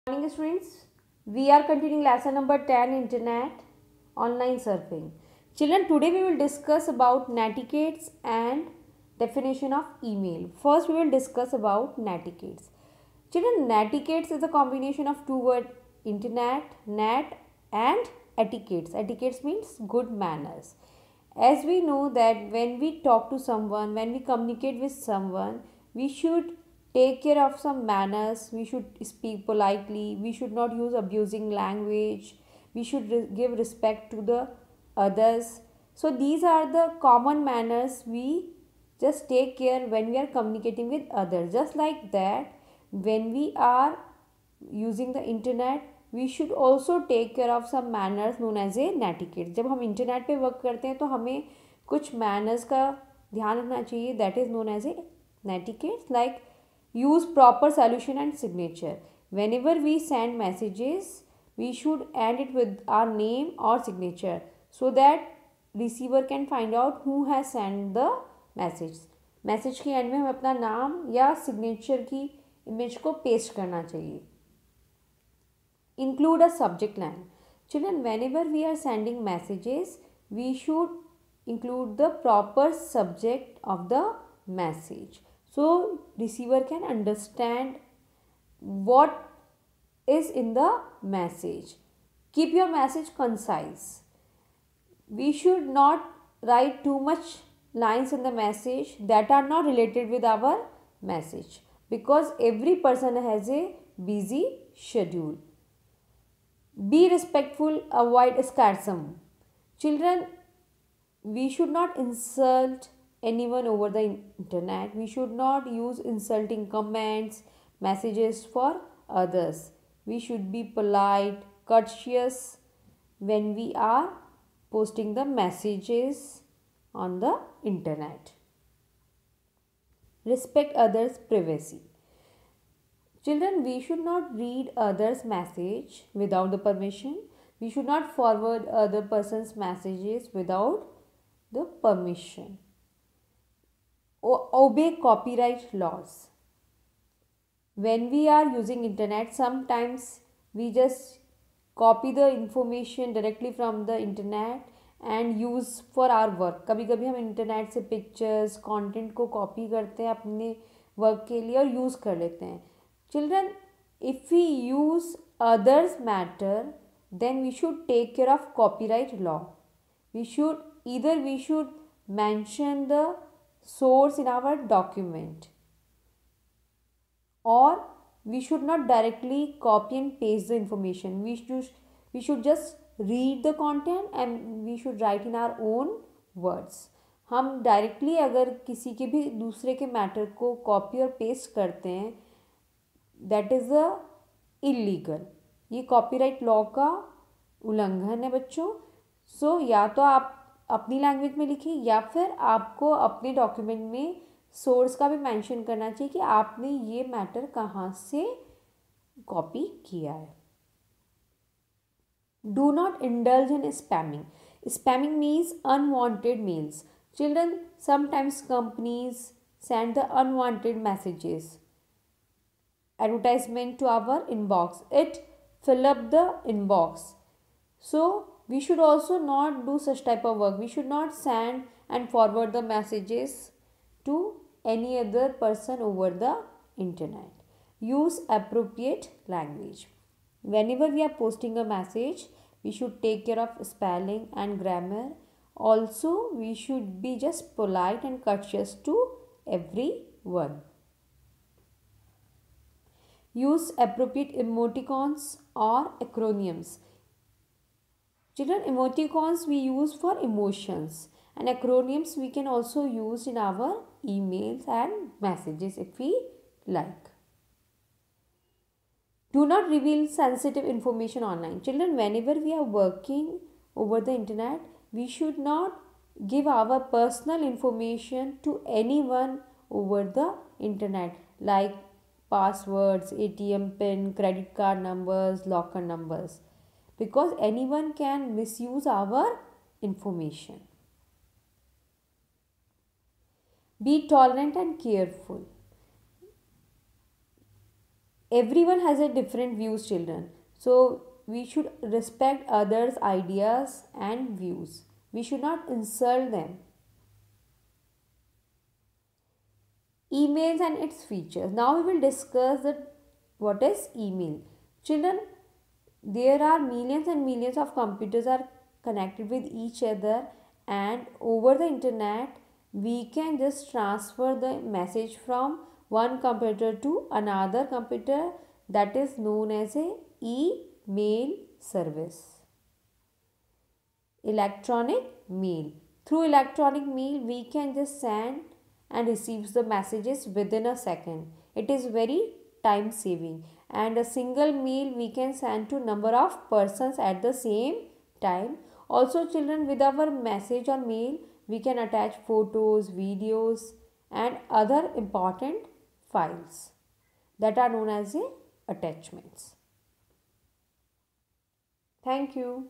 Morning students, we are continuing lesson number 10, internet online surfing. Children, today we will discuss about netiquettes and definition of email. First we will discuss about netiquettes. Children, netiquettes is a combination of two words, internet, net, and etiquettes. Etiquettes means good manners. As we know that when we talk to someone, when we communicate with someone, we should take care of some manners. We should speak politely. We should not use abusing language. We should give respect to the others. So these are the common manners we just take care when we are communicating with others. Just like that, when we are using the internet, we should also take care of some manners known as a netiquette. जब हम internet पे work करते हैं तो हमें कुछ manners का ध्यान रखना चाहिए. That is known as a netiquette. Like use proper solution and signature. Whenever we send messages we should end it with our name और signature so that receiver can find out who has send the message. Message के end में हमें अपना नाम या signature की image को paste करना चाहिए. Include a subject line. Children, whenever we are sending messages, we should include the proper subject of the message, so receiver can understand what is in the message. Keep your message concise. We should not write too much lines in the message that are not related with our message, because every person has a busy schedule. Be respectful, avoid sarcasm. Children, we should not insult anyone over the internet. We should not use insulting comments, messages for others. We should be polite, courteous when we are posting the messages on the internet. Respect others' privacy. Children, we should not read others' message without the permission. We should not forward other person's messages without the permission. Obey copyright laws. When we are using internet, sometimes we just copy the information directly from the internet and use for our work. कभी कभी हम internet से pictures content को copy करते हैं अपने work के लिए और यूज़ कर लेते हैं. Children, if we use others' matter, then we should take care of copyright law. We should mention the source in our document, or we should not directly copy and paste the information. We should just read the content and we should write in our own words. हम directly अगर किसी के भी दूसरे के matter को copy और paste करते हैं, दैट इज़ अ इलीगल. ये कॉपीराइट लॉ का उल्लंघन है बच्चों. सो या तो आप अपनी लैंग्वेज में लिखिए या फिर आपको अपने डॉक्यूमेंट में सोर्स का भी मेंशन करना चाहिए कि आपने ये मैटर कहाँ से कॉपी किया है. Do not indulge in spamming. Spamming means unwanted mails. Children, sometimes companies send the unwanted messages, advertisement to our inbox. It fill up the inbox. So we should also not do such type of work. We should not send and forward the messages to any other person over the internet. Use appropriate language. Whenever we are posting a message, we should take care of spelling and grammar. Also, we should be just polite and courteous to everyone. Use appropriate emoticons or acronyms. Children, emoticons we use for emotions, and acronyms we can also use in our emails and messages if we like. Do not reveal sensitive information online. Children, whenever we are working over the internet, we should not give our personal information to anyone over the internet, like passwords, ATM pin, credit card numbers, locker numbers, because anyone can misuse our information. Be tolerant and careful. Everyone has a different views, children, so we should respect others ideas and views. We should not insult them. Emails and its features. Now we will discuss that what is email. Children, there are millions and millions of computers are connected with each other, and over the internet we can just transfer the message from one computer to another computer. That is known as a email service. Electronic mail. Through electronic mail we can just send and receives the messages within a second. It is very time saving, and a single mail we can send to number of persons at the same time. Also children, with our message or mail we can attach photos, videos and other important files that are known as a attachments. Thank you.